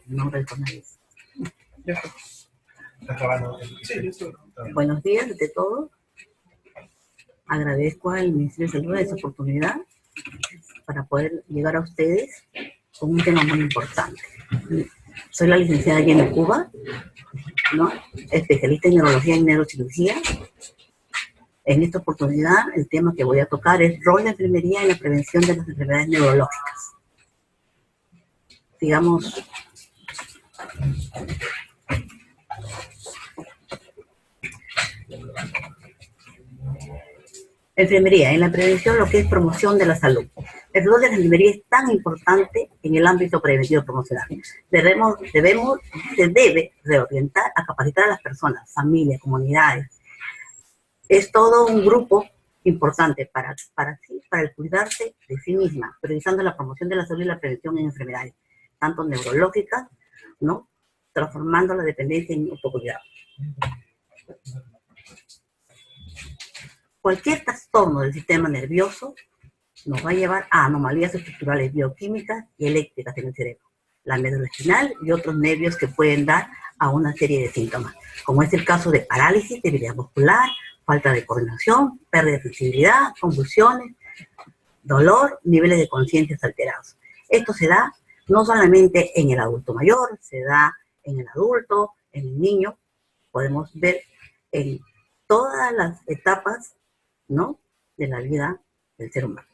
En nombre del CONADIS. Buenos días ante todo. Agradezco al Ministerio de Salud esta oportunidad para poder llegar a ustedes con un tema muy importante. Soy la licenciada Jenny Cuba, ¿no? Especialista en neurología y neurocirugía. En esta oportunidad, el tema que voy a tocar es rol de enfermería en la prevención de las enfermedades neurológicas. Digamos, enfermería en la prevención, lo que es promoción de la salud. El rol de la enfermería es tan importante en el ámbito preventivo promocional. Se debe reorientar a capacitar a las personas, familias, comunidades. Es todo un grupo importante para el cuidarse de sí misma, priorizando la promoción de la salud y la prevención en enfermedades, tanto neurológicas, ¿no? Transformando la dependencia en autocuidado. Cualquier trastorno del sistema nervioso nos va a llevar a anomalías estructurales bioquímicas y eléctricas en el cerebro, la médula espinal y otros nervios que pueden dar a una serie de síntomas, como es el caso de parálisis, debilidad muscular, falta de coordinación, pérdida de flexibilidad, convulsiones, dolor, niveles de conciencia alterados. Esto se da no solamente en el adulto mayor, se da en el adulto, en el niño. Podemos ver en todas las etapas, ¿no?, de la vida del ser humano.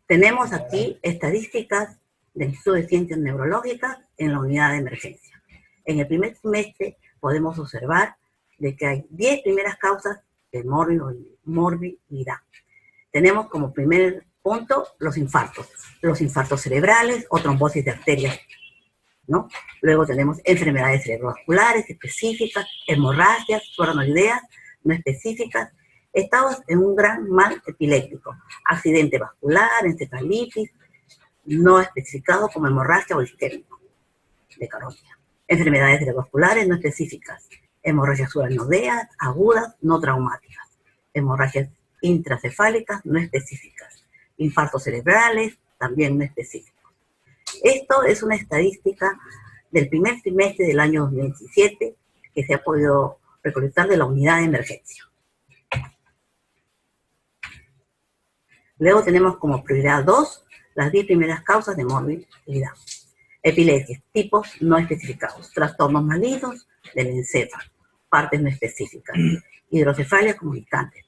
Tenemos aquí estadísticas del Instituto de Ciencias Neurológicas en la unidad de emergencia. En el primer trimestre podemos observar de que hay 10 primeras causas de morbilidad. Tenemos como primer punto los infartos cerebrales o trombosis de arterias, ¿no? Luego tenemos enfermedades cerebrovasculares específicas, hemorragias subaracnoideas no específicas, estados en un gran mal epiléptico, accidente vascular, encefalitis, no especificado como hemorragia o isquémico de carótida. Enfermedades cerebrovasculares no específicas, hemorragias subaracnoideas agudas no traumáticas, hemorragias intracefálicas no específicas, infartos cerebrales también no específicos. Esto es una estadística del primer trimestre del año 2017 que se ha podido recolectar de la unidad de emergencia. Luego tenemos como prioridad 2 las 10 primeras causas de morbilidad. Epilepsia, tipos no especificados, trastornos malignos del encéfalo, partes no específicas, hidrocefalia comunicante,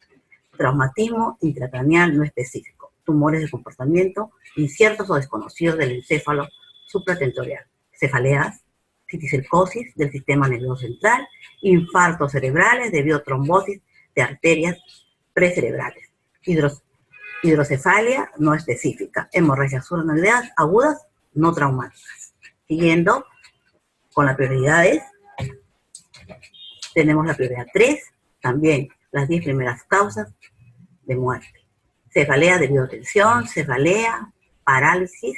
traumatismo intracraneal no específico, tumores de comportamiento inciertos o desconocidos del encéfalo supratentorial, cefaleas, citicercosis del sistema nervioso central, infartos cerebrales debido a trombosis de arterias precerebrales, hidrocefalia no específica, hemorragias subaracnoideas agudas no traumáticas. Siguiendo con las prioridades, tenemos la prioridad 3, también las 10 primeras causas de muerte. Cefalea debido a tensión, cefalea, parálisis,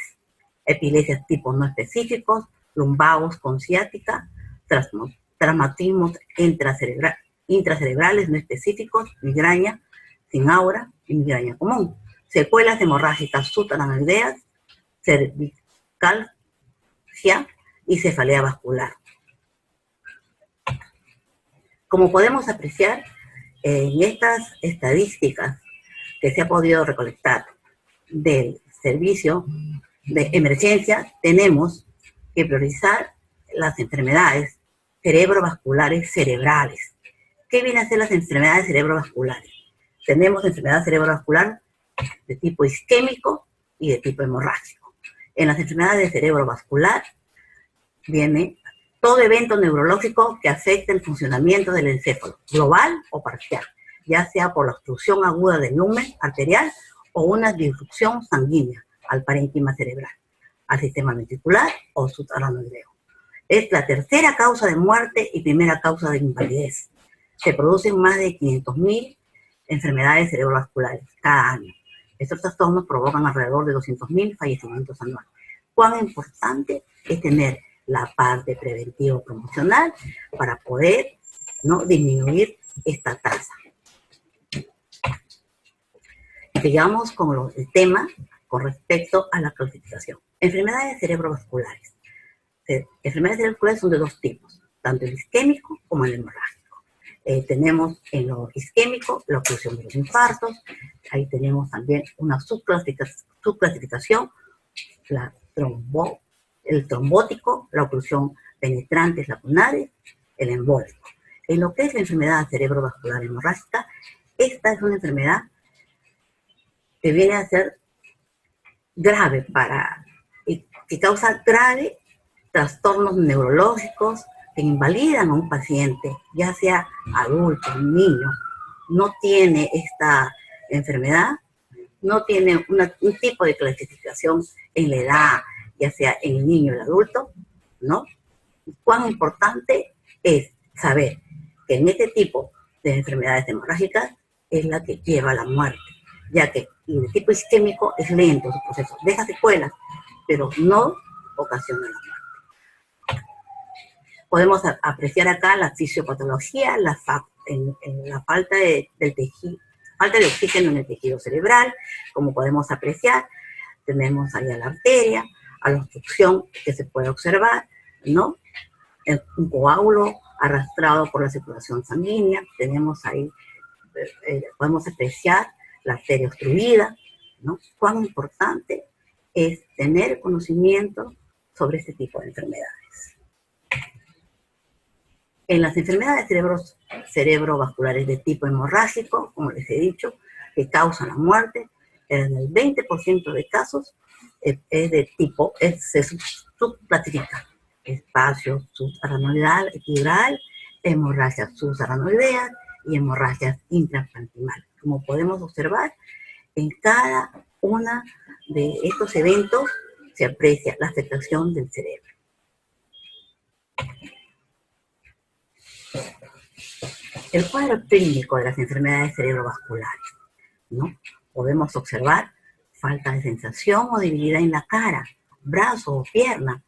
epilepsias tipos no específicos, lumbagos con ciática, traumatismos intracerebrales no específicos, migraña sin aura y migraña común, secuelas hemorrágicas subaracnoideas, cervicalgia y cefalea vascular. Como podemos apreciar, en estas estadísticas que se ha podido recolectar del servicio de emergencia, tenemos que priorizar las enfermedades cerebrovasculares cerebrales. ¿Qué vienen a ser las enfermedades cerebrovasculares? Tenemos enfermedad cerebrovascular de tipo isquémico y de tipo hemorrágico. En las enfermedades de cerebrovascular viene todo evento neurológico que afecte el funcionamiento del encéfalo, global o parcial, ya sea por la obstrucción aguda del lumen arterial o una disrupción sanguínea al parénquima cerebral, al sistema ventricular o subaracnoideo. Es la tercera causa de muerte y primera causa de invalidez. Se producen más de 500.000 enfermedades cerebrovasculares cada año. Estos trastornos provocan alrededor de 200.000 fallecimientos anuales. ¿Cuán importante es tener la parte preventivo-promocional para poder, ¿no?, disminuir esta tasa? Sigamos con el tema con respecto a la clasificación. Enfermedades cerebrovasculares. Enfermedades cerebrovasculares son de dos tipos, tanto el isquémico como el hemorrágico. Tenemos en lo isquémico la oclusión de los infartos, ahí tenemos también una subclasificación, el trombótico, la oclusión penetrante lacunares, el embólico. En lo que es la enfermedad cerebrovascular hemorrágica, esta es una enfermedad que viene a ser grave que causa graves trastornos neurológicos que invalidan a un paciente, ya sea adulto, niño, no tiene esta enfermedad, no tiene un tipo de clasificación en la edad, ya sea en el niño o el adulto, ¿no? Cuán importante es saber que en este tipo de enfermedades hemorrágicas es la que lleva a la muerte, ya que el tipo isquémico es lento su proceso, deja secuelas, pero no ocasiona la muerte. Podemos apreciar acá la fisiopatología, la falta de oxígeno en el tejido cerebral, como podemos apreciar. Tenemos ahí a la arteria, a la obstrucción que se puede observar, ¿no? Un coágulo arrastrado por la circulación sanguínea. Tenemos ahí, podemos apreciar la arteria obstruida, ¿no? Cuán importante es tener conocimiento sobre este tipo de enfermedades. En las enfermedades cerebrovasculares de tipo hemorrágico, como les he dicho, que causan la muerte, en el 20% de casos se subclasifica: espacio subaracnoidal epidural, hemorragias subaracnoideas y hemorragias intraparenquimales. Como podemos observar, en cada uno de estos eventos se aprecia la afectación del cerebro. El cuadro clínico de las enfermedades cerebrovasculares, ¿no? Podemos observar falta de sensación o debilidad en la cara, brazo o pierna,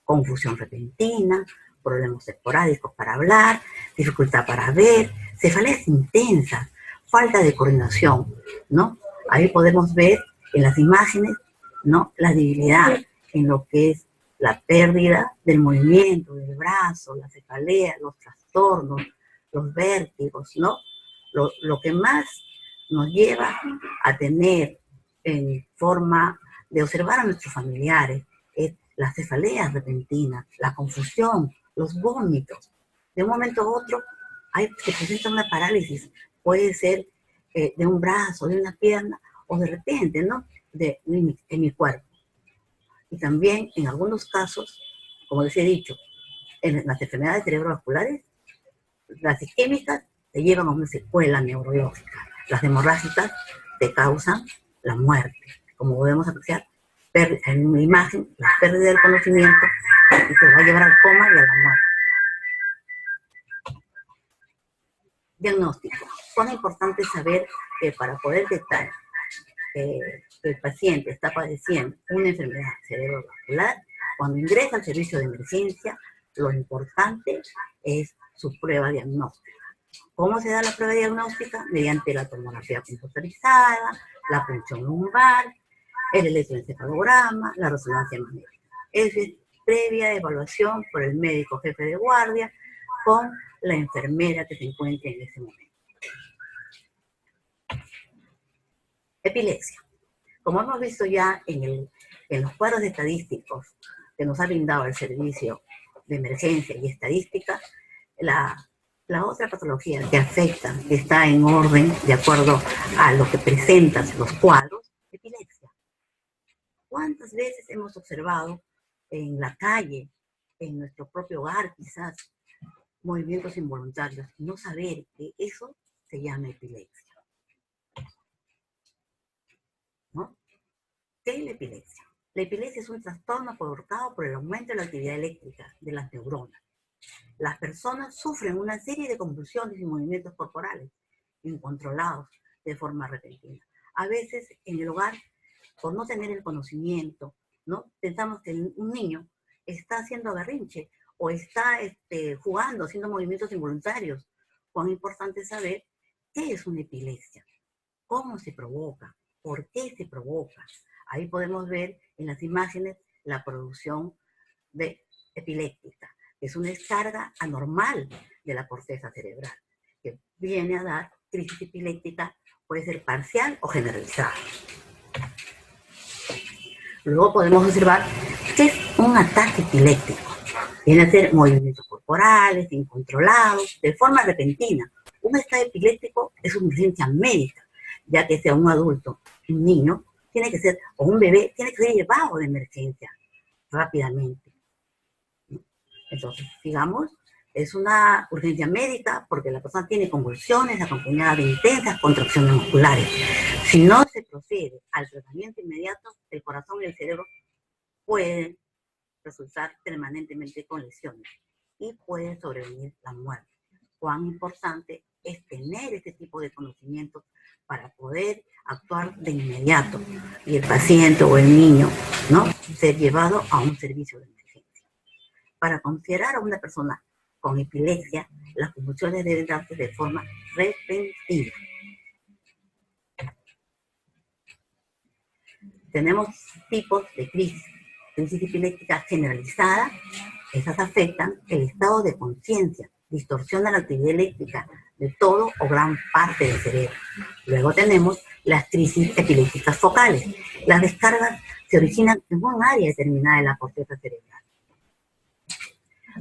confusión repentina, problemas esporádicos para hablar, dificultad para ver, cefaleas intensas, falta de coordinación, ¿no? Ahí podemos ver en las imágenes, ¿no?, la debilidad en lo que es la pérdida del movimiento del brazo, la cefalea, los trastornos, los vértigos, ¿no? Lo que más nos lleva a tener en forma de observar a nuestros familiares es las cefaleas repentinas, la confusión, los vómitos. De un momento a otro se presenta una parálisis, puede ser de un brazo, de una pierna, o de repente, ¿no?, en mi cuerpo. Y también en algunos casos, como les he dicho, en las enfermedades cerebrovasculares, las isquémicas te llevan a una secuela neurológica. Las hemorrágicas te causan la muerte. Como podemos apreciar en una imagen, la pérdida del conocimiento, y te va a llevar al coma y a la muerte. Diagnóstico. Es importante saber que para poder detectar que el paciente está padeciendo una enfermedad cerebrovascular, cuando ingresa al servicio de emergencia, lo importante es su prueba diagnóstica. ¿Cómo se da la prueba diagnóstica? Mediante la tomografía computarizada, la punción lumbar, el electroencefalograma, la resonancia magnética. Es previa evaluación por el médico jefe de guardia con la enfermera que se encuentre en ese momento. Epilepsia. Como hemos visto ya en los cuadros estadísticos que nos ha brindado el servicio de emergencia y estadística, la otra patología que afecta, que está en orden de acuerdo a lo que presentan los cuadros, epilepsia. ¿Cuántas veces hemos observado en la calle, en nuestro propio hogar quizás, movimientos involuntarios, no saber que eso se llama epilepsia? ¿No? ¿Qué es la epilepsia? La epilepsia es un trastorno provocado por el aumento de la actividad eléctrica de las neuronas. Las personas sufren una serie de convulsiones y movimientos corporales incontrolados de forma repentina. A veces en el hogar, por no tener el conocimiento, ¿no?, pensamos que un niño está haciendo berrinche o está jugando, haciendo movimientos involuntarios. Cuán importante saber qué es una epilepsia, cómo se provoca, ¿Por qué se provoca? Ahí podemos ver en las imágenes la producción epiléptica. Es una descarga anormal de la corteza cerebral que viene a dar crisis epiléptica, puede ser parcial o generalizada. Luego podemos observar que es un ataque epiléptico. Viene a ser movimientos corporales, incontrolados, de forma repentina. Un estado epiléptico es una urgencia médica, ya que sea un adulto, un niño, tiene que ser, o un bebé, tiene que ser llevado de emergencia rápidamente. Entonces, digamos, es una urgencia médica porque la persona tiene convulsiones acompañadas de intensas contracciones musculares. Si no se procede al tratamiento inmediato, el corazón y el cerebro pueden resultar permanentemente con lesiones y puede sobrevenir la muerte. Cuán importante es tener este tipo de conocimientos para poder actuar de inmediato y el paciente o el niño, ¿no?, ser llevado a un servicio de emergencia. Para considerar a una persona con epilepsia, las convulsiones deben darse de forma repentina. Tenemos tipos de crisis. Crisis epiléptica generalizada, esas afectan el estado de conciencia, distorsionan la actividad eléctrica de todo o gran parte del cerebro. Luego tenemos las crisis epilépticas focales. Las descargas se originan en un área determinada de la corteza cerebral.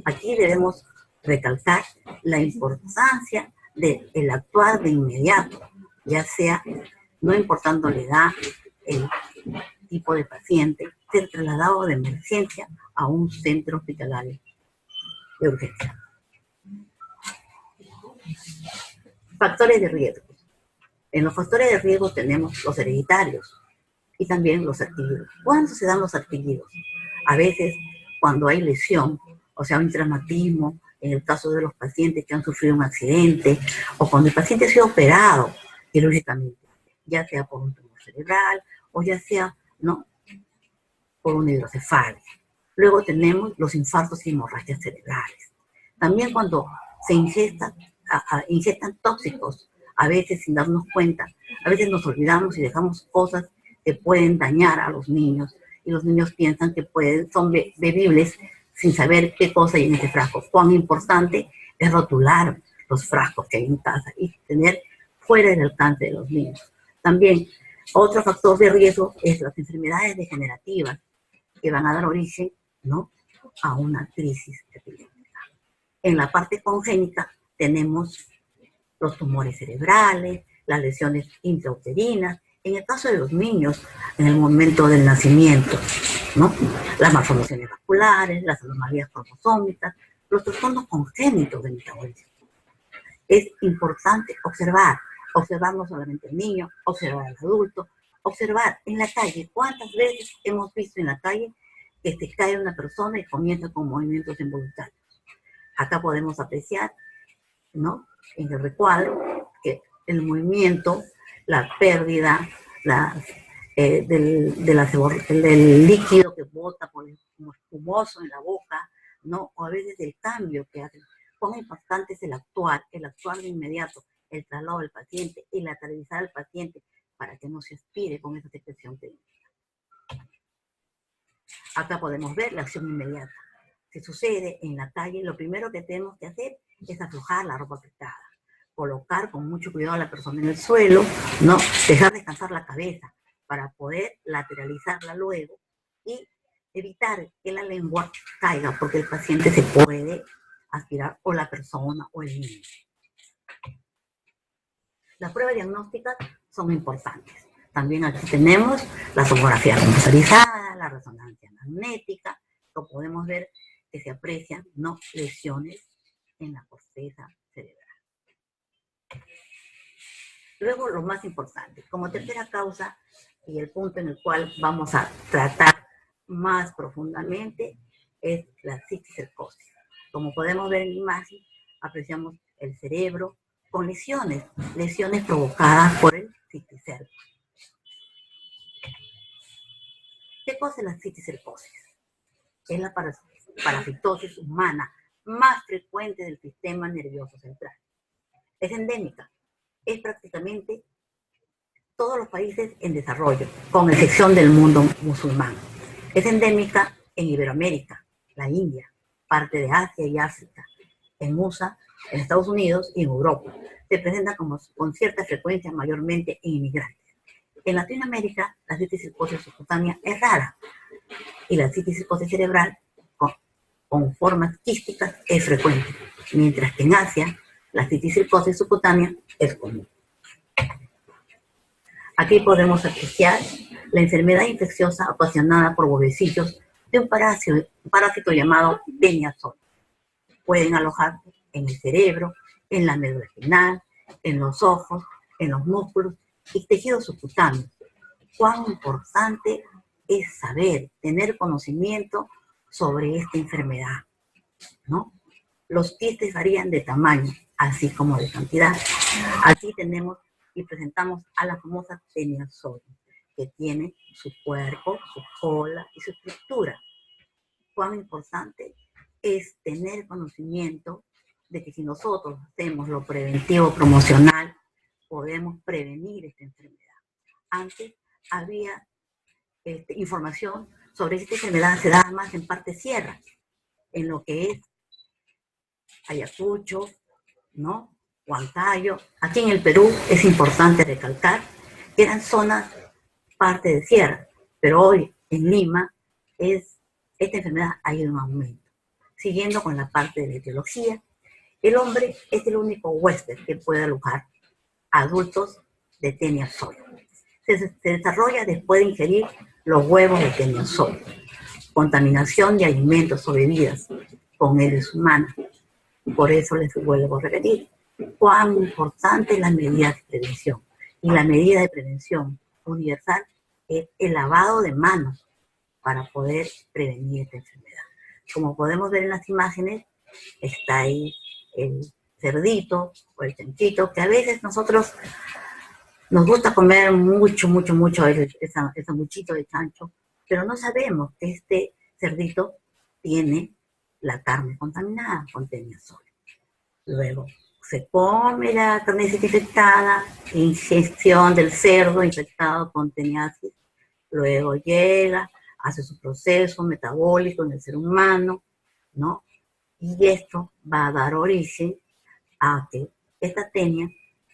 Aquí debemos recalcar la importancia del actuar de inmediato, ya sea, no importando la edad, el tipo de paciente, ser trasladado de emergencia a un centro hospitalario de urgencia. Factores de riesgo. En los factores de riesgo tenemos los hereditarios y también los adquiridos. ¿Cuándo se dan los adquiridos? A veces cuando hay lesión, o sea, un traumatismo, en el caso de los pacientes que han sufrido un accidente, o cuando el paciente ha sido operado quirúrgicamente, ya sea por un tumor cerebral, o ya sea, ¿no?, por una hidrocefalia. Luego tenemos los infartos y hemorragias cerebrales. También cuando se inyectan tóxicos, a veces sin darnos cuenta, a veces nos olvidamos y dejamos cosas que pueden dañar a los niños, y los niños piensan que son bebibles sin saber qué cosa hay en ese frasco. Cuán importante es rotular los frascos que hay en casa y tener fuera del alcance de los niños. También, otro factor de riesgo es las enfermedades degenerativas que van a dar origen, ¿no?, a una crisis epiléptica. En la parte congénita tenemos los tumores cerebrales, las lesiones intrauterinas, en el caso de los niños, en el momento del nacimiento, ¿no?, las malformaciones vasculares, las anomalías cromosómicas, los trastornos congénitos del metabolismo. Es importante observar no solamente al niño, observar al adulto, observar en la calle. ¿Cuántas veces hemos visto en la calle que se cae una persona y comienza con movimientos involuntarios? Acá podemos apreciar, ¿no?, en el recuadro, que el movimiento, la pérdida del líquido que bota como espumoso en la boca, ¿no?, o a veces el cambio que hace. Cuán importante es el actuar de inmediato, el traslado del paciente, el aterrizar al paciente para que no se aspire con esa secreción clínica. Acá podemos ver la acción inmediata. Si sucede en la calle, lo primero que tenemos que hacer es aflojar la ropa prestada, colocar con mucho cuidado a la persona en el suelo, ¿no?, dejar descansar la cabeza para poder lateralizarla luego y evitar que la lengua caiga, porque el paciente se puede aspirar, o la persona o el niño. Las pruebas diagnósticas son importantes. También aquí tenemos la tomografía computarizada, la resonancia magnética, lo podemos ver que se aprecian, ¿no?, lesiones en la corteza cerebral. Luego, lo más importante, como tercera causa y el punto en el cual vamos a tratar más profundamente, es la cisticercosis. Como podemos ver en la imagen, apreciamos el cerebro con lesiones provocadas por el cisticerco. ¿Qué cosa es la cisticercosis? Es la parasitosis humana más frecuente del sistema nervioso central. Es endémica. Es prácticamente todos los países en desarrollo, con excepción del mundo musulmán. Es endémica en Iberoamérica, la India, parte de Asia y África, en USA, en Estados Unidos y en Europa. Se presenta con cierta frecuencia mayormente en inmigrantes. En Latinoamérica, la citicicercosis subcutánea es rara y la citicicercosis cerebral con formas quísticas es frecuente, mientras que en Asia, la citicicercosis subcutánea es común. Aquí podemos apreciar la enfermedad infecciosa ocasionada por huevecillos de un parásito llamado Taenia soli. Pueden alojarse en el cerebro, en la médula espinal, en los ojos, en los músculos y tejidos subcutáneos. Cuán importante es saber, tener conocimiento sobre esta enfermedad, ¿no? Los quistes varían de tamaño, así como de cantidad. Aquí tenemos y presentamos a la famosa Taenia soli, que tiene su cuerpo, su cola y su estructura. Cuán importante es tener conocimiento de que si nosotros hacemos lo preventivo promocional, podemos prevenir esta enfermedad. Antes había información sobre esta enfermedad, se daba más en parte sierra, en lo que es Ayacucho, ¿no? Huancayo. Aquí en el Perú es importante recalcar que eran zonas parte de sierra, pero hoy en Lima esta enfermedad ha ido en aumento. Siguiendo con la parte de la etiología, el hombre es el único huésped que puede alojar adultos de Taenia soli. Se desarrolla después de ingerir los huevos de Taenia soli. Contaminación de alimentos o bebidas con heces humanas. Por eso les vuelvo a repetir cuán importante es la medida de prevención. Y la medida de prevención universal es el lavado de manos para poder prevenir esta enfermedad. Como podemos ver en las imágenes, está ahí el cerdito o el chanchito, que a veces nosotros nos gusta comer mucho ese sanguchito de chancho, pero no sabemos que este cerdito tiene la carne contaminada con Taenia soli. Luego se come la carnecita infectada, ingestión del cerdo infectado con teniasis, luego llega, hace su proceso metabólico en el ser humano, ¿no? Y esto va a dar origen a que esta tenia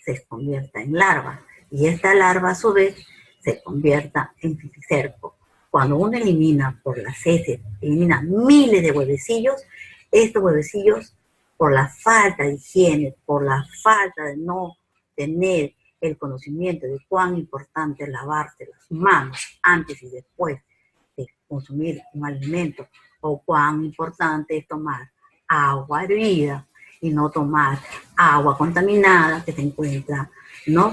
se convierta en larva, y esta larva a su vez se convierta en citicerco. Cuando uno elimina por las heces, elimina miles de huevecillos, estos huevecillos, por la falta de higiene, por la falta de no tener el conocimiento de cuán importante es lavarse las manos antes y después de consumir un alimento, o cuán importante es tomar agua hervida y no tomar agua contaminada que se encuentra, ¿no?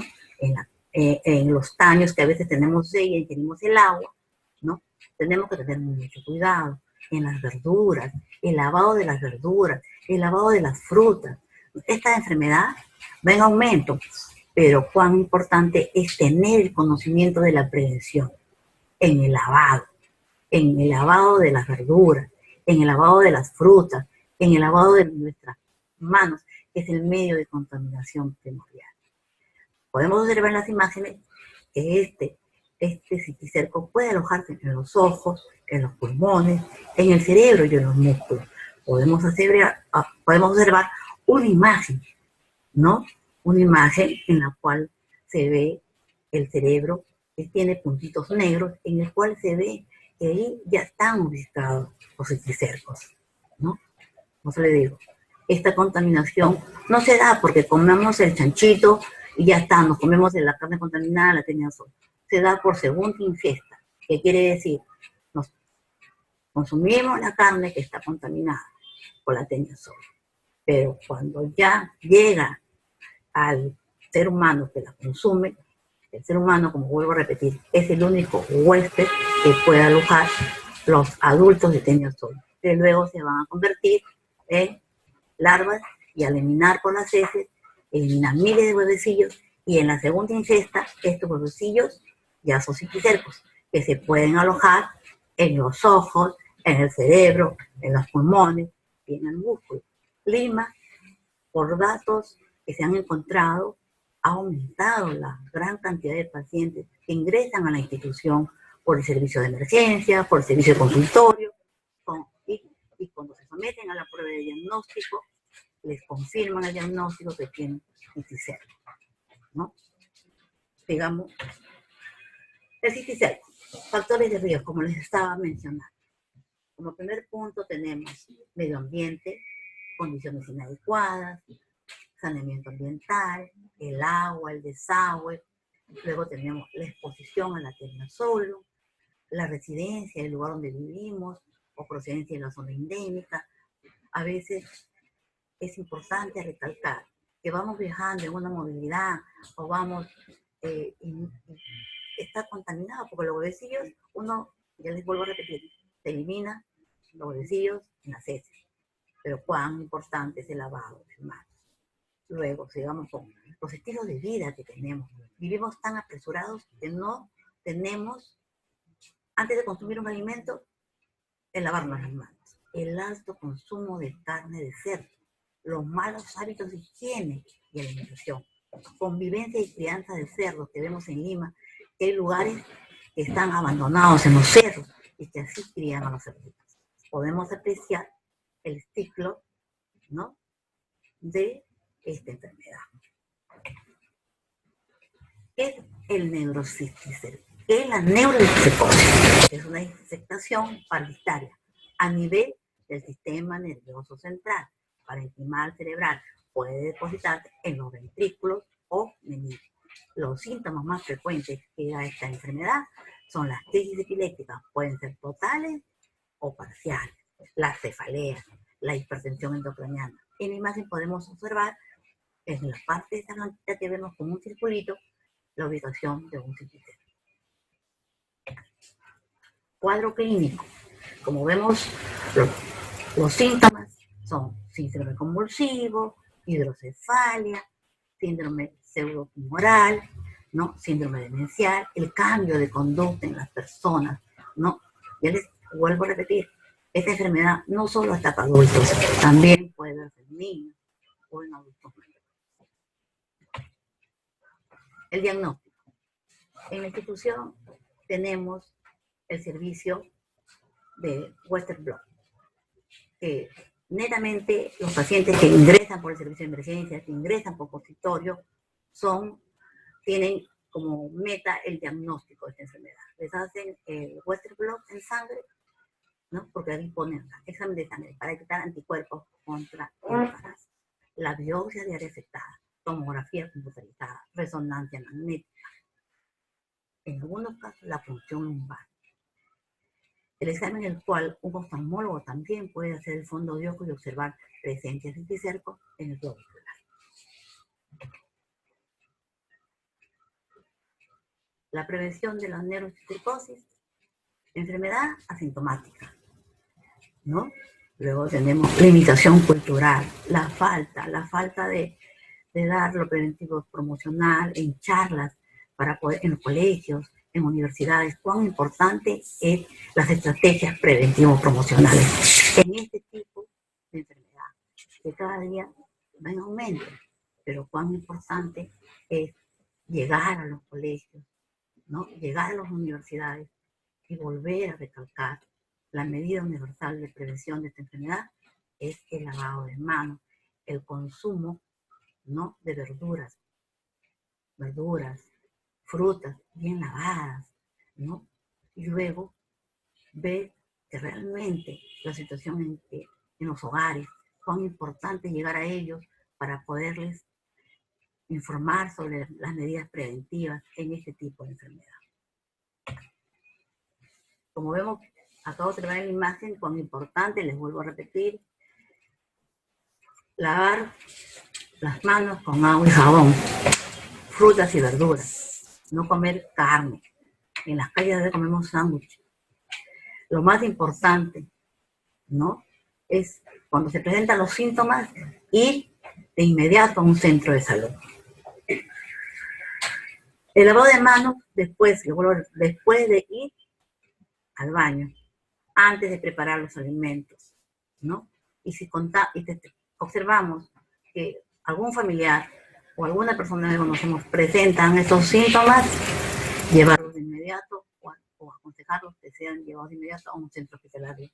En los taños que a veces tenemos y ingerimos el agua, ¿no? Tenemos que tener mucho cuidado en las verduras, el lavado de las verduras, el lavado de las frutas. Esta enfermedad va en aumento, pero cuán importante es tener el conocimiento de la prevención en el lavado de las verduras, en el lavado de las frutas, en el lavado de nuestras manos, que es el medio de contaminación primordial. Podemos observar en las imágenes que este citicerco puede alojarse en los ojos, en los pulmones, en el cerebro y en los músculos. Podemos observar una imagen, ¿no? Una imagen en la cual se ve el cerebro que tiene puntitos negros, en el cual se ve que ahí ya están ubicados los citicercos, ¿no? Como se le digo, esta contaminación no se da porque comemos el chanchito y ya está, nos comemos la carne contaminada, la Taenia soli. Se da por segunda ingesta, que quiere decir, nos consumimos la carne que está contaminada por la Taenia soli. Pero cuando ya llega al ser humano que la consume, el ser humano, como vuelvo a repetir, es el único huésped que puede alojar los adultos de Taenia soli, que luego se van a convertir en larvas y al eliminar por las heces, eliminan miles de huevecillos y en la segunda ingesta, estos huevecillos ya son citicercos que se pueden alojar en los ojos, en el cerebro, en los pulmones y en el músculo. Lima, por datos que se han encontrado, ha aumentado la gran cantidad de pacientes que ingresan a la institución por el servicio de emergencia, por el servicio de consultorio, y cuando se someten a la prueba de diagnóstico, les confirman el diagnóstico que tienen cisticerco, ¿no? Digamos, el cisticerco, factores de riesgo, como les estaba mencionando. Como primer punto tenemos medio ambiente, condiciones inadecuadas, saneamiento ambiental, el agua, el desagüe. Luego tenemos la exposición a la tierra solo, la residencia, el lugar donde vivimos, o procedencia de la zona endémica. A veces es importante recalcar que vamos viajando en una movilidad o vamos, está contaminado, porque los huevecillos, uno, ya les vuelvo a repetir, se elimina los huevecillos en las heces, pero cuán importante es el lavado de manos. Luego, sigamos con los estilos de vida que tenemos. Vivimos tan apresurados que no tenemos, antes de consumir un alimento, el lavarnos las manos. El alto consumo de carne de cerdo, los malos hábitos de higiene y alimentación, convivencia y crianza de cerdos que vemos en Lima, que hay lugares que están abandonados en los cerros y que así crían a los cerditos. Podemos apreciar el ciclo, ¿no?, de esta enfermedad. ¿Qué es el neurocisticerco? ¿Qué es la neurocisticercosis? Es una infección parasitaria a nivel del sistema nervioso central, parenquimal cerebral. Puede depositarse en los ventrículos o meninges. Los síntomas más frecuentes que da esta enfermedad son las crisis epilépticas, pueden ser totales o parciales, la cefalea, la hipertensión endocraniana. En la imagen podemos observar en la parte de esta blanquita que vemos como un circulito la ubicación de un cisticerco. Cuadro clínico. Como vemos, los síntomas son síndrome convulsivo, hidrocefalia, síndrome pseudotumoral, ¿no?, síndrome demencial, el cambio de conducta en las personas, ¿no? Ya les vuelvo a repetir, esta enfermedad no solo está para adultos, también puede darse en niños o en adultos mayores. El diagnóstico. En la institución tenemos el servicio de Western Blot, que netamente los pacientes que ingresan por el servicio de emergencia, que ingresan por consultorio, tienen como meta el diagnóstico de esta enfermedad. Les hacen el Western Blot en sangre, ¿no?, porque ahí ponen examen de sangre para detectar anticuerpos contra el parásito. La biopsia de área afectada, tomografía computarizada, resonancia magnética, en algunos casos la punción lumbar. El examen en el cual un oftalmólogo también puede hacer el fondo de ojo y observar presencia de cisticerco en el globo ocular. La prevención de la neurocisticercosis, enfermedad asintomática, ¿no? Luego tenemos limitación cultural, la falta de dar lo preventivo promocional en charlas para poder, en los colegios, en universidades, cuán importante es las estrategias preventivos promocionales en este tipo de enfermedad, que cada día va en aumento, pero cuán importante es llegar a los colegios, ¿no?, llegar a las universidades y volver a recalcar la medida universal de prevención de esta enfermedad es el lavado de manos, el consumo, ¿no?, de verduras, frutas bien lavadas, ¿no? Y luego ver que realmente la situación en los hogares, cuán importante es llegar a ellos para poderles informar sobre las medidas preventivas en este tipo de enfermedad. Como vemos, acabo de observar en la imagen cuán importante, les vuelvo a repetir, lavar las manos con agua y jabón, frutas y verduras, no comer carne. En las calles a veces comemos sándwiches. Lo más importante, ¿no?, es cuando se presentan los síntomas, ir de inmediato a un centro de salud. El lavado de manos después de ir al baño, antes de preparar los alimentos, ¿no? Y si observamos que algún familiar o alguna persona que conocemos presentan estos síntomas, llevarlos de inmediato o aconsejarlos que sean llevados de inmediato a un centro hospitalario.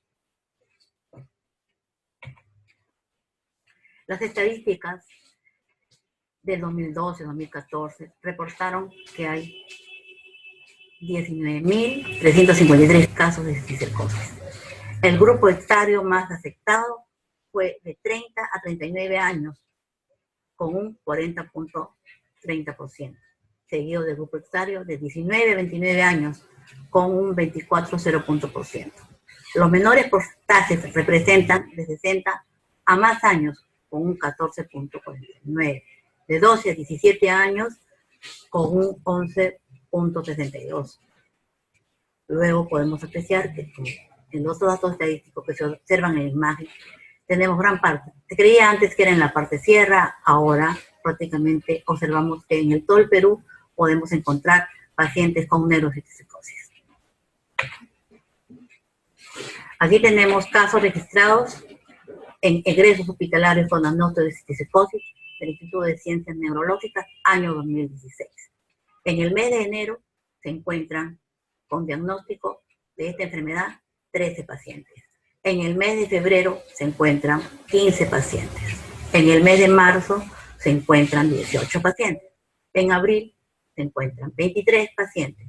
Las estadísticas del 2012-2014 reportaron que hay 19.353 casos de cisticercosis. El grupo etario más afectado fue de 30 a 39 años, con un 40.30%, seguido del grupo etario de 19 a 29 años, con un 24.0%. Los menores porcentajes representan de 60 a más años, con un 14.49%, de 12 a 17 años, con un 11.62%. Luego podemos apreciar que en los otros datos estadísticos que se observan en la imagen, tenemos gran parte. Se creía antes que era en la parte sierra, ahora prácticamente observamos que en todo el Perú podemos encontrar pacientes con neurocisticercosis. Aquí tenemos casos registrados en egresos hospitalarios con diagnóstico de cisticercosis del Instituto de Ciencias Neurológicas, año 2016. En el mes de enero se encuentran con diagnóstico de esta enfermedad 13 pacientes. En el mes de febrero se encuentran 15 pacientes. En el mes de marzo se encuentran 18 pacientes. En abril se encuentran 23 pacientes.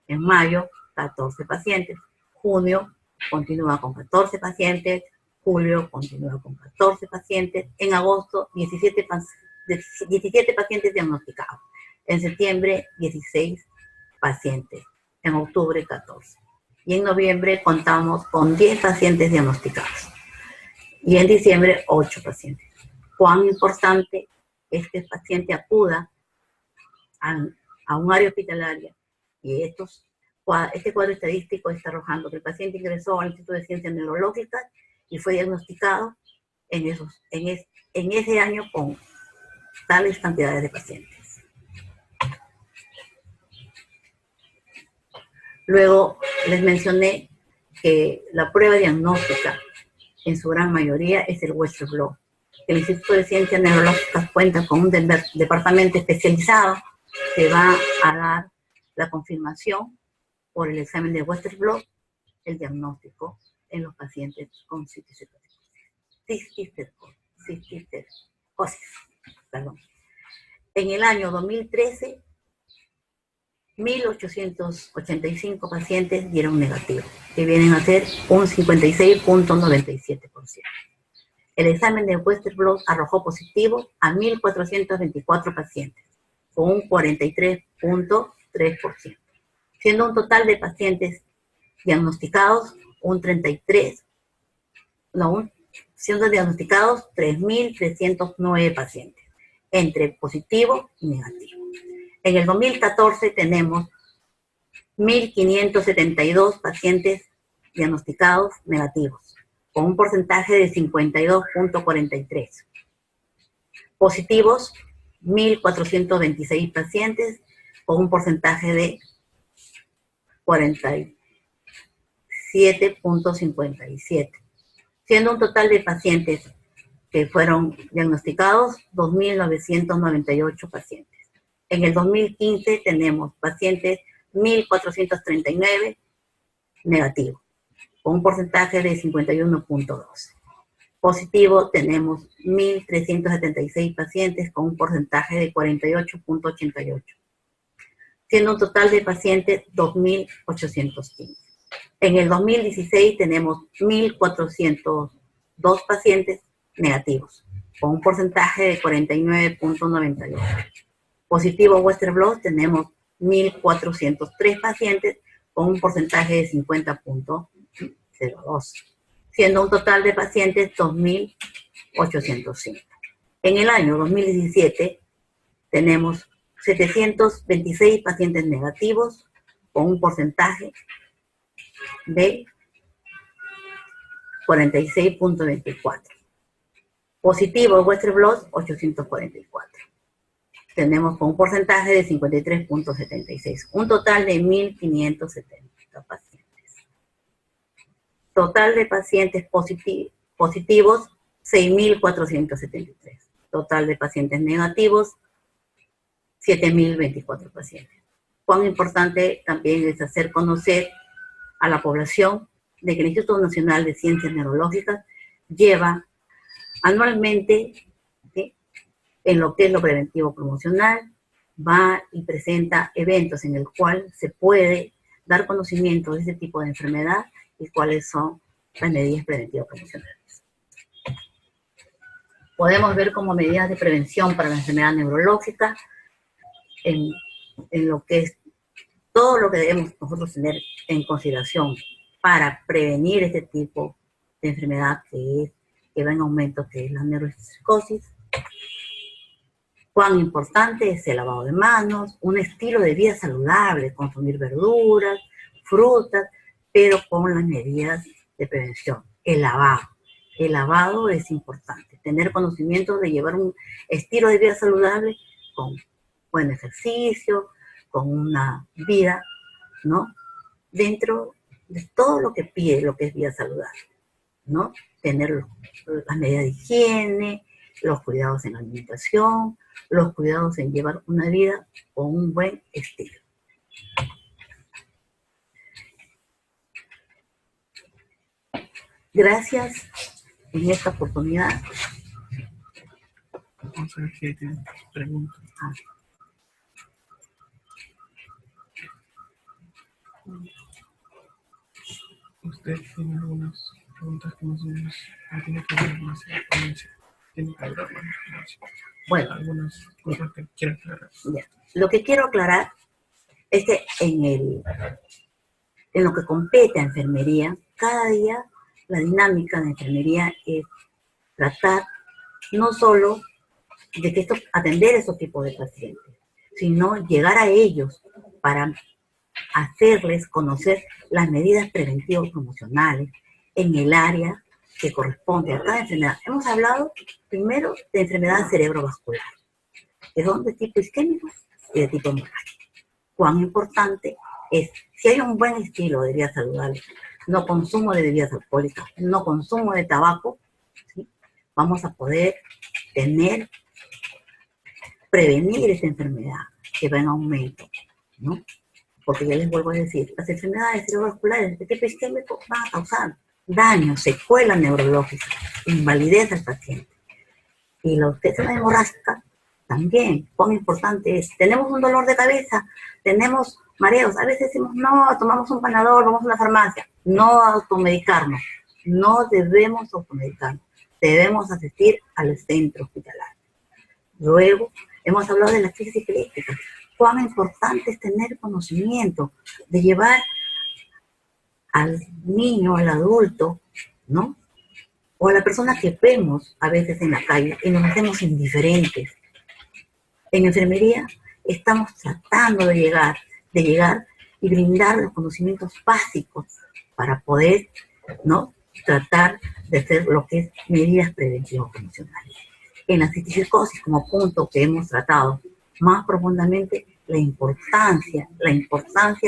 En mayo, 14 pacientes. Junio continúa con 14 pacientes. Julio continúa con 14 pacientes. En agosto, 17 pacientes diagnosticados. En septiembre, 16 pacientes. En octubre, 14. Y en noviembre contamos con 10 pacientes diagnosticados. Y en diciembre, 8 pacientes. Cuán importante es que el paciente acuda a un área hospitalaria y este cuadro estadístico está arrojando que el paciente ingresó al Instituto de Ciencias Neurológicas y fue diagnosticado en ese año con tales cantidades de pacientes. Luego les mencioné que la prueba diagnóstica en su gran mayoría es el Western Blot. El Instituto de Ciencias Neurológicas cuenta con un departamento especializado que va a dar la confirmación por el examen de Western Blot, el diagnóstico en los pacientes con cisticercosis. En el año 2013, 1.885 pacientes dieron negativo, que vienen a ser un 56.97%. El examen de Western Blot arrojó positivo a 1.424 pacientes, con un 43.3%, siendo un total de pacientes diagnosticados siendo diagnosticados 3.309 pacientes, entre positivo y negativo. En el 2014 tenemos 1.572 pacientes diagnosticados negativos, con un porcentaje de 52.43. Positivos, 1.426 pacientes, con un porcentaje de 47.57, siendo un total de pacientes que fueron diagnosticados 2.998 pacientes. En el 2015 tenemos pacientes 1.439 negativos, con un porcentaje de 51.12. Positivo tenemos 1.376 pacientes con un porcentaje de 48.88, siendo un total de pacientes 2.815. En el 2016 tenemos 1.402 pacientes negativos, con un porcentaje de 49.98. Positivo Western Blot tenemos 1.403 pacientes con un porcentaje de 50.02, siendo un total de pacientes 2.805. En el año 2017 tenemos 726 pacientes negativos con un porcentaje de 46.24. Positivo Western Blot 844. Tenemos con un porcentaje de 53.76, un total de 1.570 pacientes. Total de pacientes positivos, 6.473. Total de pacientes negativos, 7.024 pacientes. Cuán importante también es hacer conocer a la población de que el Instituto Nacional de Ciencias Neurológicas lleva anualmente, ¿sí?, en lo que es lo preventivo promocional, va y presenta eventos en el cual se puede dar conocimiento de este tipo de enfermedad y cuáles son las medidas preventivas promocionales. Podemos ver como medidas de prevención para la enfermedad neurológica en lo que es todo lo que debemos nosotros tener en consideración para prevenir este tipo de enfermedad que va en aumento, que es la neuropsicosis. Cuán importante es el lavado de manos, un estilo de vida saludable, consumir verduras, frutas, pero con las medidas de prevención. El lavado es importante, tener conocimiento de llevar un estilo de vida saludable con buen ejercicio, con una vida, ¿no?, dentro de todo lo que pide lo que es vida saludable, ¿no? Tener las medidas de higiene, los cuidados en la alimentación, los cuidados en llevar una vida con un buen estilo. Gracias en esta oportunidad. Vamos a ver si tiene preguntas. Usted tiene algunas preguntas que más o menos tiene que ver más en la ponencia. Tiene que hablar más en la ponencia. Bueno, algunas cosas que quiero aclarar. Ya. Lo que quiero aclarar es que en lo que compete a enfermería, cada día la dinámica de enfermería es tratar no solo de que atender a estos tipos de pacientes, sino llegar a ellos para hacerles conocer las medidas preventivas promocionales en el área que corresponde a cada enfermedad. Hemos hablado primero de enfermedad cerebrovascular, que son de tipo isquémico y de tipo hemorrágico. Cuán importante es, si hay un buen estilo de vida saludable, no consumo de bebidas alcohólicas, no consumo de tabaco, ¿sí?, vamos a poder prevenir esta enfermedad que va en aumento, ¿no? Porque ya les vuelvo a decir, las enfermedades cerebrovasculares de tipo isquémico van a causar daño, secuelas neurológicas, invalidez al paciente. Y la enfermedad hemorrágica también, cuán importante es. Tenemos un dolor de cabeza, tenemos mareos, a veces decimos, no, tomamos un Panadol, vamos a una farmacia. No automedicarnos, no debemos automedicarnos, debemos asistir al centro hospitalario. Luego, hemos hablado de la crisis epiléptica. Cuán importante es tener conocimiento de llevar al niño, al adulto, ¿no?, o a la persona que vemos a veces en la calle y nos hacemos indiferentes. En enfermería estamos tratando de llegar y brindar los conocimientos básicos para poder, ¿no?, tratar de hacer lo que es medidas preventivas promocionales. En la cisticercosis, como punto que hemos tratado más profundamente, la importancia,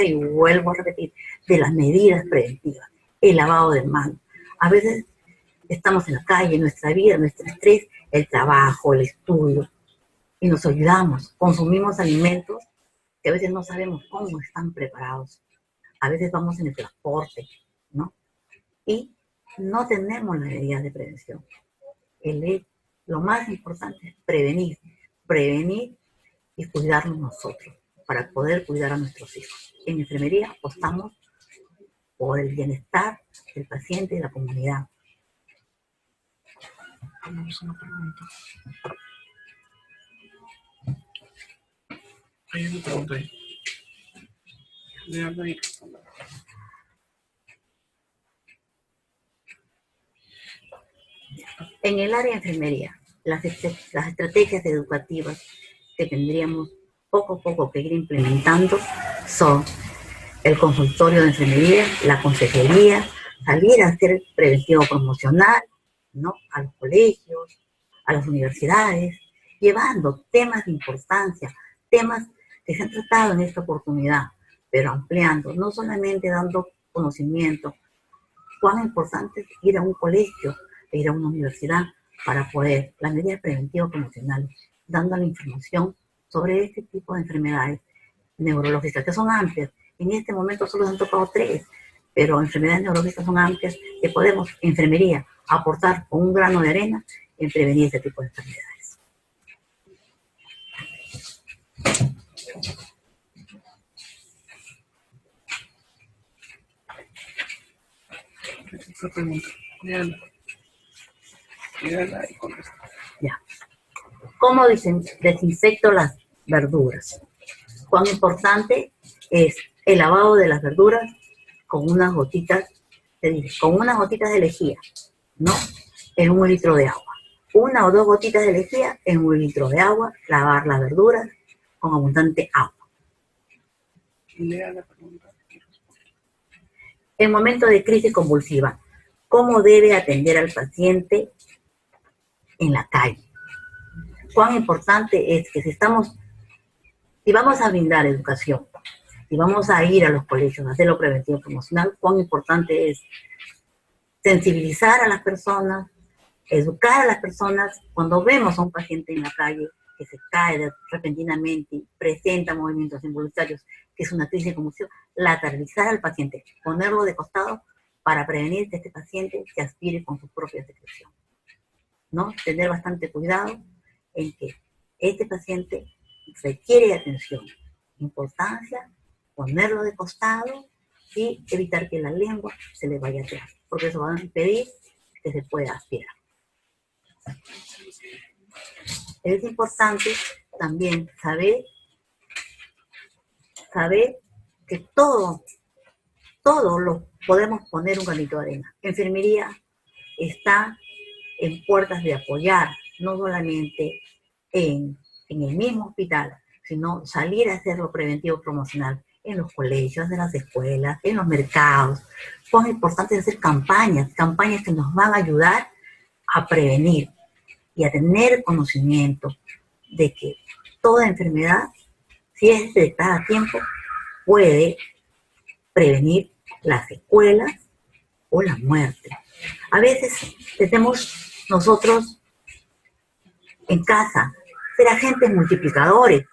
y vuelvo a repetir, de las medidas preventivas, el lavado de manos. A veces estamos en la calle, nuestra vida, nuestro estrés, el trabajo, el estudio, y nos olvidamos, consumimos alimentos que a veces no sabemos cómo están preparados. A veces vamos en el transporte, ¿no?, y no tenemos las medidas de prevención. Lo más importante es prevenir y cuidarnos nosotros para poder cuidar a nuestros hijos. En enfermería apostamos por el bienestar del paciente y de la comunidad. Tenemos una pregunta. Hay una pregunta ahí. Déjame ir. En el área de enfermería, las estrategias educativas que tendríamos poco a poco que ir implementando son el consultorio de enfermería, la consejería, salir a hacer preventivo promocional, ¿no?, a los colegios, a las universidades, llevando temas de importancia, temas que se han tratado en esta oportunidad, pero ampliando, no solamente dando conocimiento. Cuán importante es ir a un colegio, ir a una universidad para poder, las medidas preventivas promocionales, dando la información sobre este tipo de enfermedades neurológicas, que son amplias. En este momento solo se han tocado 3, pero enfermedades neurológicas son amplias que podemos, enfermería, aportar con un grano de arena en prevenir este tipo de enfermedades. Esa pregunta. Mírala y contesta. Ya. ¿Cómo desinfecto las verduras? Cuán importante es el lavado de las verduras con unas gotitas de lejía, ¿no? En 1 litro de agua. 1 o 2 gotitas de lejía en 1 litro de agua, lavar las verduras con abundante agua. Lea la pregunta. En momentos de crisis convulsiva, ¿cómo debe atender al paciente en la calle? Cuán importante es que si vamos a brindar educación, si vamos a ir a los colegios a hacer lo preventivo promocional, cuán importante es sensibilizar a las personas, educar a las personas cuando vemos a un paciente en la calle que se cae repentinamente y presenta movimientos involuntarios, que es una crisis de convulsión, lateralizar al paciente, ponerlo de costado para prevenir que este paciente se aspire con su propia secreción, ¿no? Tener bastante cuidado en que este paciente requiere atención, importancia, ponerlo de costado y evitar que la lengua se le vaya atrás, porque eso va a impedir que se pueda aspirar. Es importante también saber que todo lo podemos poner un granito de arena. Enfermería está en puertas de apoyar, no solamente en el mismo hospital, sino salir a hacer lo preventivo promocional en los colegios, en las escuelas, en los mercados. Es importante hacer campañas que nos van a ayudar a prevenir y a tener conocimiento de que toda enfermedad, si es detectada a tiempo, puede prevenir las secuelas o la muerte. A veces tenemos nosotros en casa ser agentes multiplicadores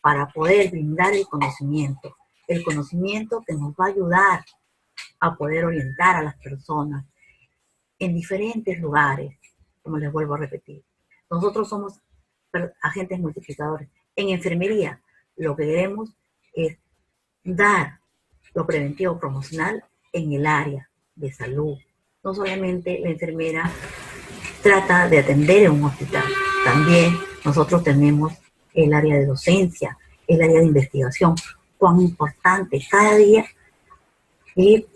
para poder brindar el conocimiento que nos va a ayudar a poder orientar a las personas en diferentes lugares, como les vuelvo a repetir. Nosotros somos agentes multiplicadores. En enfermería, lo que queremos es dar lo preventivo promocional en el área de salud. No solamente la enfermera trata de atender en un hospital, también nosotros tenemos el área de docencia, el área de investigación. Cuán importante cada día ir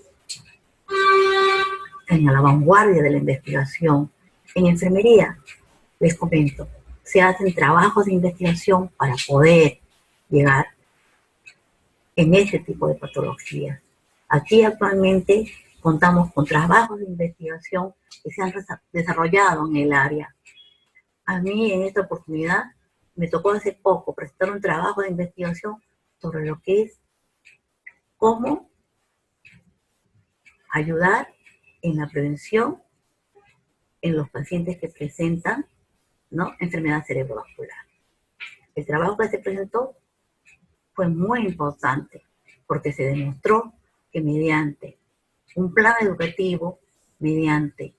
en la vanguardia de la investigación. En enfermería, les comento, se hacen trabajos de investigación para poder llegar en ese tipo de patologías. Aquí actualmente contamos con trabajos de investigación que se han desarrollado en el área. A mí en esta oportunidad me tocó hace poco presentar un trabajo de investigación sobre lo que es cómo ayudar en la prevención en los pacientes que presentan, ¿no?, enfermedad cerebrovascular. El trabajo que se presentó fue muy importante porque se demostró que mediante un plan educativo, mediante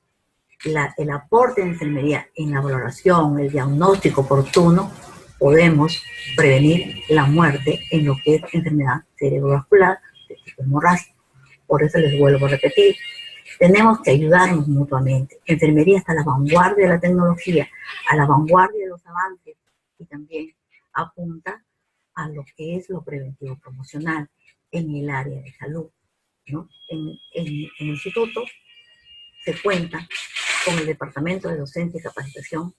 el aporte de enfermería en la valoración, el diagnóstico oportuno, podemos prevenir la muerte en lo que es enfermedad cerebrovascular de tipo hemorrágico. Por eso les vuelvo a repetir, tenemos que ayudarnos mutuamente. Enfermería está a la vanguardia de la tecnología, a la vanguardia de los avances y también apunta a lo que es lo preventivo promocional en el área de salud, ¿no? En el instituto se cuenta con el Departamento de Docencia y Capacitación,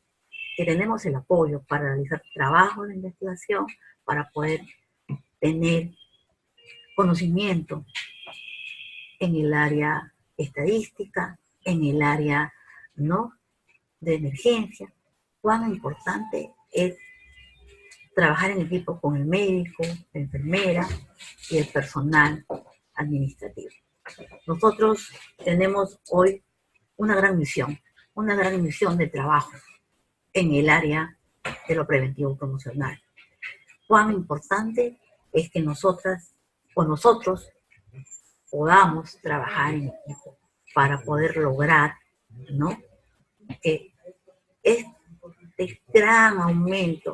que tenemos el apoyo para realizar trabajos de investigación, para poder tener conocimiento en el área estadística, en el área, ¿no?, de emergencia. Cuán importante es trabajar en equipo con el médico, la enfermera y el personal administrativo. Nosotros tenemos hoy una gran misión de trabajo en el área de lo preventivo promocional. Cuán importante es que nosotras o nosotros podamos trabajar en equipo para poder lograr, ¿no?, que este gran aumento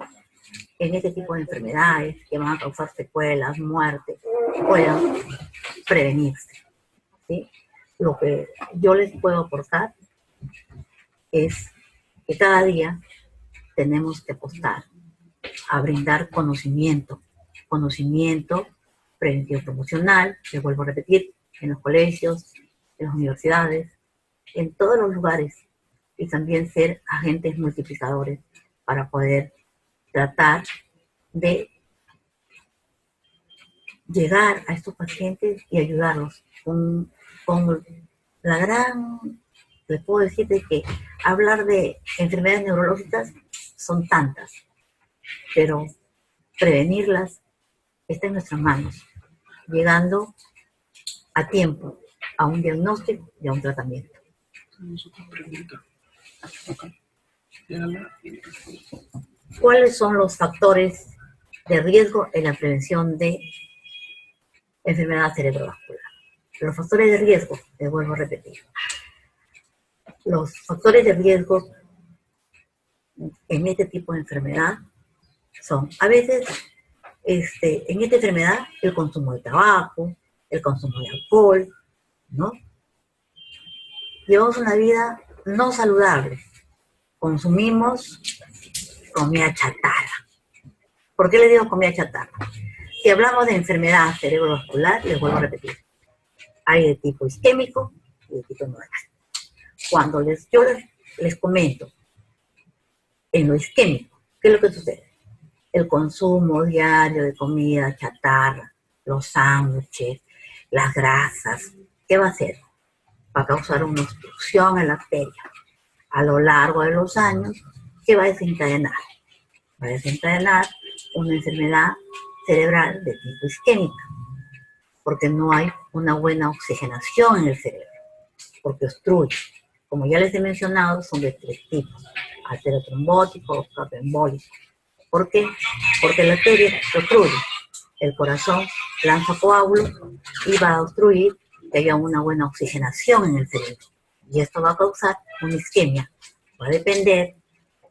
en este tipo de enfermedades que van a causar secuelas, muertes, puedan prevenirse, ¿sí? Lo que yo les puedo aportar es que cada día tenemos que apostar a brindar conocimiento preventivo promocional, les vuelvo a repetir, en los colegios, en las universidades, en todos los lugares, y también ser agentes multiplicadores para poder tratar de llegar a estos pacientes y ayudarlos con la gran, les puedo decir de que hablar de enfermedades neurológicas son tantas, pero prevenirlas está en nuestras manos, llegando a tiempo a un diagnóstico y a un tratamiento. Tenemos otra pregunta. Okay. ¿Cuáles son los factores de riesgo en la prevención de enfermedad cerebrovascular? Los factores de riesgo, les vuelvo a repetir. Los factores de riesgo en este tipo de enfermedad son, a veces, en esta enfermedad, el consumo de tabaco, el consumo de alcohol, ¿no? Llevamos una vida no saludable. Consumimos comida chatarra. ¿Por qué le digo comida chatarra? Si hablamos de enfermedad cerebrovascular, les vuelvo a repetir, hay de tipo isquémico y de tipo neurológico. Cuando yo les comento en lo isquémico, ¿qué es lo que sucede? El consumo diario de comida chatarra, los sándwiches, las grasas, ¿qué va a hacer? Va a causar una obstrucción en la arteria. A lo largo de los años, ¿qué va a desencadenar? Va a desencadenar una enfermedad cerebral de tipo isquémica, porque no hay una buena oxigenación en el cerebro, porque obstruye. Como ya les he mencionado, son de tres tipos: arteriotrombótico o cardioembólico. ¿Por qué? Porque la arteria obstruye. El corazón lanza coágulos y va a obstruir que haya una buena oxigenación en el cerebro. Y esto va a causar una isquemia. Va a depender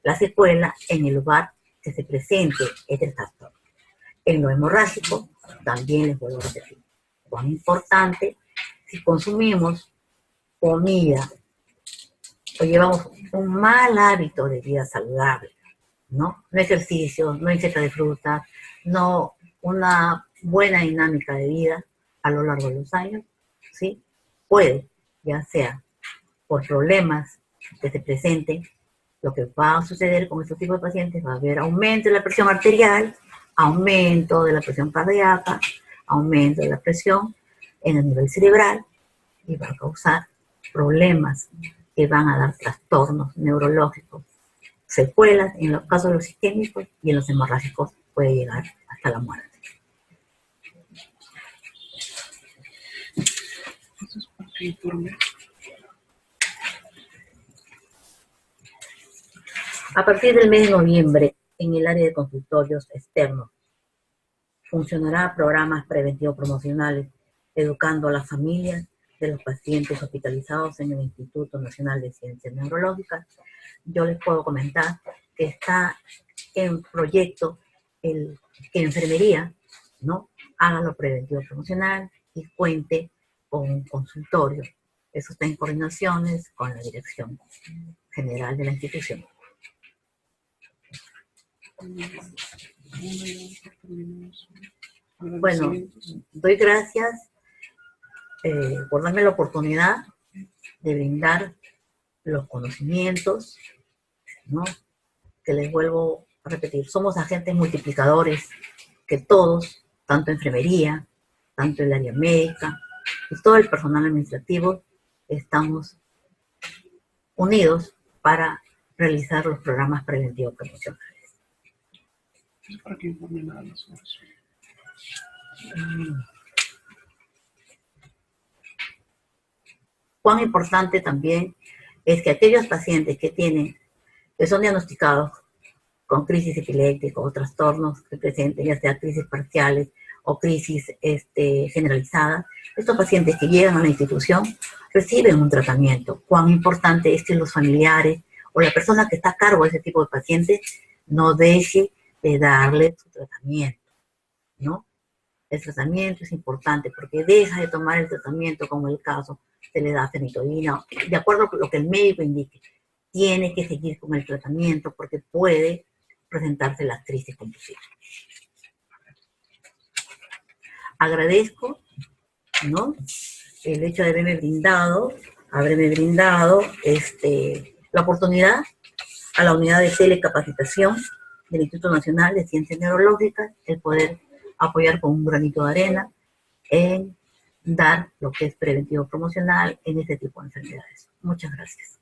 la secuela en el lugar que se presente este trastorno. En lo hemorrágico, también les vuelvo a repetir, cuán importante si consumimos comida o llevamos un mal hábito de vida saludable, ¿no? No ejercicio, no ingesta de frutas, no una buena dinámica de vida a lo largo de los años, ¿sí? Puede, ya sea por problemas que se presenten, lo que va a suceder con estos tipos de pacientes va a haber aumento de la presión arterial, aumento de la presión cardíaca, aumento de la presión en el nivel cerebral y va a causar problemas que van a dar trastornos neurológicos, secuelas en los casos de los isquémicos, y en los hemorrágicos puede llegar hasta la muerte. Eso es parte informe. A partir del mes de noviembre, en el área de consultorios externos, funcionará programas preventivos promocionales, educando a las familias de los pacientes hospitalizados en el Instituto Nacional de Ciencias Neurológicas. Yo les puedo comentar que está en proyecto que enfermería, ¿no?, haga lo preventivo promocional y cuente con un consultorio. Eso está en coordinaciones con la Dirección General de la institución. Bueno, doy gracias por darme la oportunidad de brindar los conocimientos, ¿no?, que les vuelvo a repetir. Somos agentes multiplicadores que todos, tanto enfermería, tanto el área médica y todo el personal administrativo, estamos unidos para realizar los programas preventivos promocionales. ¿Para qué informen a las horas? Cuán importante también es que aquellos pacientes que son diagnosticados con crisis epilépticas o trastornos que presenten, ya sea crisis parciales o crisis generalizadas, estos pacientes que llegan a la institución reciben un tratamiento. Cuán importante es que los familiares o la persona que está a cargo de ese tipo de pacientes no deje de darle su tratamiento, ¿no? El tratamiento es importante porque deja de tomar el tratamiento, como el caso, se le da fenitoína, de acuerdo con lo que el médico indique. Tiene que seguir con el tratamiento porque puede presentarse la crisis convulsiva. Agradezco, ¿no?, el hecho de haberme brindado la oportunidad a la unidad de telecapacitación del Instituto Nacional de Ciencias Neurológicas, el poder apoyar con un granito de arena en dar lo que es preventivo promocional en este tipo de enfermedades. Muchas gracias.